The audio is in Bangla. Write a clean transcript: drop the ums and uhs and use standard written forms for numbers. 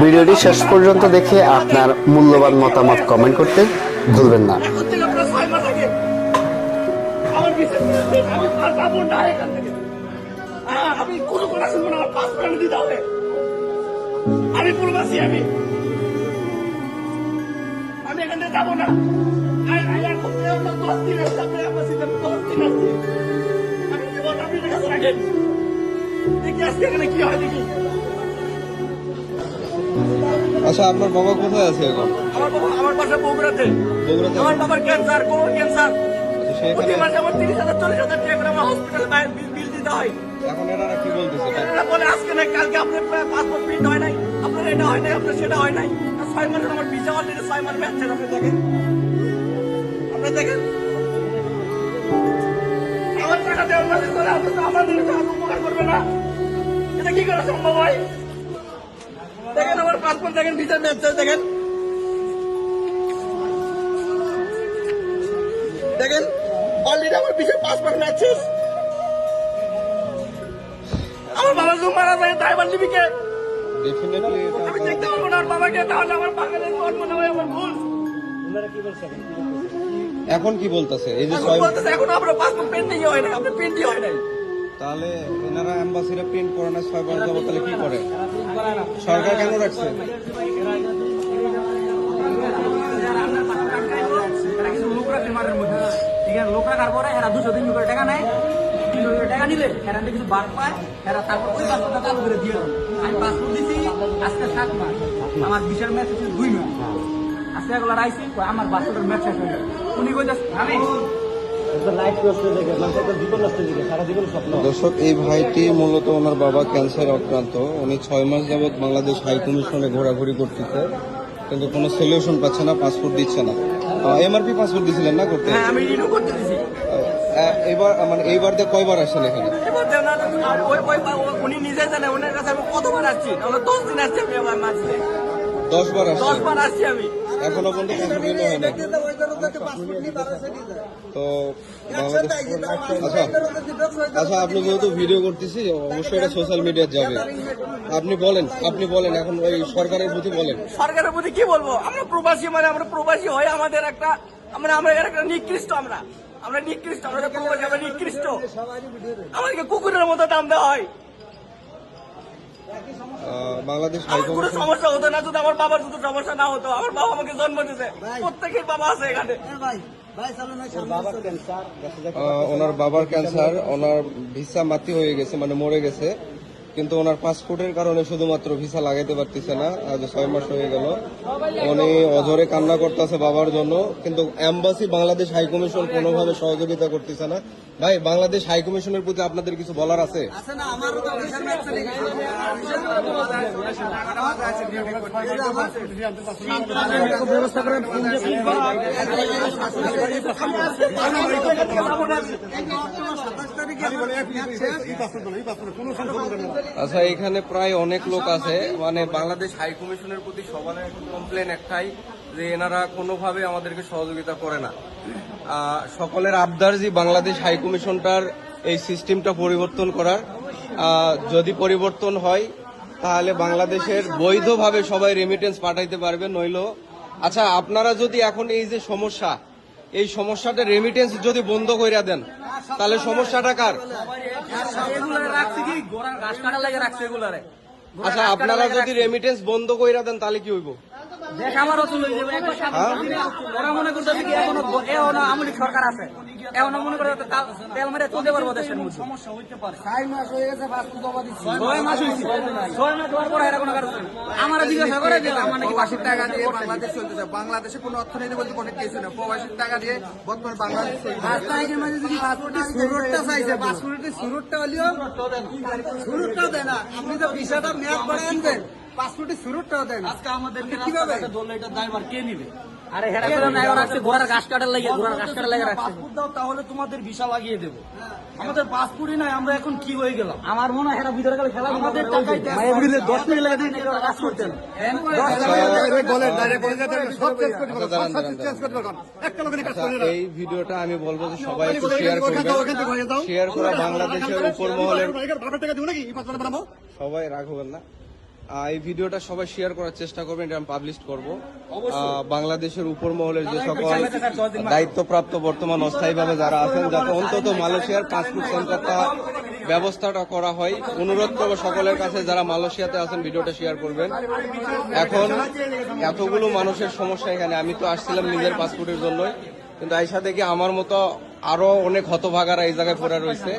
ভিডিওটি শেষ পর্যন্ত দেখে আপনার মূল্যবান মতামত কমেন্ট করতে ভুলবেন না। আমি প্রবাসী, আমি এখান থেকে যাবো না। কি হয় দেখি। আচ্ছা, আপনার বাবা কোথায় আছে এখন? আমার বাসা বগুড়াতে। আমার বাবার ক্যান্সার, কোমর ক্যান্সার। প্রতি মাসে আমার 30,000 40,000 টাকা করে আমার হসপিটাল বিল দিতে হয়। এখন এনারা কি বলতেছে? এরা বলে আজকে নাই, কালকে আপনার পাসপোর্ট প্রিন্ট হয় নাই, আপনার এটা হয় নাই, আপনার সেটা হয় নাই। 6 মাসের আমার ভিসা অলরেডি 6 মাস ম্যাচ। আপনি দেখেন, আপনি দেখেন আমার টাকা দেওয়ার মাসে করে আপনি তো আমাদের উপকার করবে না। এটা কি করে সম্ভব হয়? দেখেন আমার পাসপোর্ট দেখেন, ভিসা ম্যাচ দেখেন, দেখেন অলরেডি আমার ভিসা পাসপোর্ট ম্যাচ। আমার বাবা যদি মারা যায় ড্রাইভার লিবিকে আমি দেখতে পাবো না বাবাকে, তাহলে আমার বাঙালির মন মনে হয় আমার ভুল। এখন কি বলতেছে? এই যে এখন আপনার পাসপোর্ট প্রিন্টিং হয় না, আপনার প্রিন্টই হয় নাই। তাহলে এনারা এম্বাসিরা প্রিন্ট করে না 6 মাস যাবত, তাহলে কি করে? সরকার কেন রাখছে? লোক রাখার পরে এরা 200-300 করে টাকা নেয়, 300 করে টাকা নিলে এরা কিছু বার পায়, এরা তারপর ওই পাসপোর্টটা চালু করে দিয়ে দেয়। আমি পাসপোর্ট দিচ্ছি আজকে 7 মাস, আমার বিশাল ম্যাচ হচ্ছে 2 মাস। আজকে এগুলো রাইছি আমার পাসপোর্টের ম্যাচ শেষ হয়ে যায়। উনি কইতেছে আমি দর্শক, এই ভাইটি মূলত ওনার বাবা ক্যান্সার আক্রান্ত। উনি 6 মাস যাবৎ বাংলাদেশ হাই কমিশনে ঘোরাঘুরি করতেছে, কিন্তু কোনো সলিউশন পাচ্ছে না, পাসপোর্ট দিচ্ছে না। এমআরপি পাসপোর্ট দিছিলেন না করতে? আমি রিনিউ করতে দিছি। এবার মানে এইবার দিয়ে কয়বার আসছেন এখানে? উনি নিজে জানে, ওনার কাছে আমি কতবার আসছি, 10 দিন আসছি আমি আমার মাঝে 10 বার আসছেন? 10 বার আসছি আমি। এখনো পর্যন্ত পাসপোর্ট রিনিউ হয় না। তো আচ্ছা, আপনি যেহেতু ভিডিও করতেছি, অবশ্যই এটা সোশ্যাল মিডিয়ায় যাবে। আপনি বলেন এখন ওই সরকারের প্রতি বলেন। সরকারের প্রতি কি বলবো? আমরা প্রবাসী, মানে আমরা প্রবাসী হয় আমাদের একটা আমরা একটা নিকৃষ্ট, আমরা নিকৃষ্ট, আমরা প্রবাসী, আমরা নিকৃষ্ট। আমাদেরকে কুকুরের মতো দাম দেওয়া হয়। বাংলাদেশ আমার কোনো সমস্যা হতো না যদি আমার বাবার যদি সমস্যা না হতো। আমার বাবা আমাকে জন্ম দিয়েছে, প্রত্যেকের বাবা আছে এখানে। ওনার বাবার ক্যান্সার, ওনার ভিসা মাতি হয়ে গেছে, মানে মরে গেছে, কিন্তু ওনার পাসপোর্টের কারণে শুধুমাত্র ভিসা লাগাইতে পারতেছে না। আজ 6 মাস হয়ে গেল, উনি অঝরে কান্না করতেছে বাবার জন্য, কিন্তু এম্বাসি বাংলাদেশ হাই কমিশন কোনোভাবে সহযোগিতা করতেছে না। ভাই, বাংলাদেশ হাই কমিশনের প্রতি আপনাদের কিছু বলার আছে? আচ্ছা, এখানে প্রায় অনেক লোক আছে, মানে বাংলাদেশ হাই কমিশনের প্রতি সবার কমপ্লেন একটাই, যে এনারা কোনোভাবে আমাদেরকে সহযোগিতা করে না। সকলের আবদার যে বাংলাদেশ হাই কমিশনটার এই সিস্টেমটা পরিবর্তন করার। যদি পরিবর্তন হয় তাহলে বাংলাদেশের বৈধভাবে সবাই রেমিটেন্স পাঠাইতে পারবে, নইলো আচ্ছা, আপনারা যদি এখন এই যে সমস্যা, এই সমস্যাটা রেমিটেন্স যদি বন্ধ করে দেন, তাহলে সমস্যাটা কার? আচ্ছা, আপনারা যদি রেমিটেন্স বন্ধ করে দেন তাহলে কি হইব? সরকার আছে, এখন মনে করে তেল মেরে চলতে পারবো দেশের মধ্যে। সমস্যা হইতে পারে। 6 মাস হয়ে গেছে, 6 মাস হয়েছে, 6 মাস হওয়ার পর এরা কোনো কারণ আমার জিজ্ঞাসা করে যে আমার নাকি প্রবাসীর টাকা দিয়ে বাংলাদেশ চলতেছে। বাংলাদেশে কোনো অর্থনীতি বলতে কোনো কিছু নেই, প্রবাসীর টাকা দিয়ে বর্তমানে বাংলাদেশ চলতেছে। মাঝে যদি পাসপোর্টের সুরটটা চাইছে, পাসপোর্টের সুরটটা হলেও সুরটটাও দেয় না। আপনি তো ভিসাটা মেয়াদ বাড়ায় আনবেন, পাসপোর্টের সুরটটাও দেয় না। আজকে আমাদের কিভাবে ধরলে এটা দায়ভার কে নিবে? আরে হেরা করে নাই রাখছে, ঘোড়ার ঘাস কাটার লাগে, ঘোড়ার ঘাস কাটার লাগে রাখছে। পাসপোর্ট দাও, তাহলে তোমাদের ভিসা লাগিয়ে দেব। আমাদের পাসপোর্টই নাই, আমরা এখন কি হয়ে গেলাম? আমার মনে হয় হেরা ভিতরে গেলে খেলা আমাদের টাকাই 10 মিনিট লাগে দিন এটা কাজ করতেন। এই ভিডিওটা আমি বলবো যে সবাই একটু শেয়ার করবেন, শেয়ার করা বাংলাদেশের উপর মহলের সবাই রাখবেন না। এই ভিডিওটা সবাই শেয়ার করার চেষ্টা করবেন, এটা আমি পাবলিশ করব। বাংলাদেশের উপর মহলের যে সকল দায়িত্বপ্রাপ্ত বর্তমান অস্থায়ীভাবে যারা আছেন, যাতে অন্তত মালয়েশিয়ার পাসপোর্ট সেন্টারটা ব্যবস্থাটা করা হয়। অনুরোধ করবো সকলের কাছে যারা মালয়েশিয়াতে আছেন ভিডিওটা শেয়ার করবেন। এখন এতগুলো মানুষের সমস্যা এখানে, আমি তো আসছিলাম নিজের পাসপোর্টের জন্যই, কিন্তু আইসা দেখি আমার মতো আরো অনেক হতভাগারা এই জায়গায় পড়ে রয়েছে।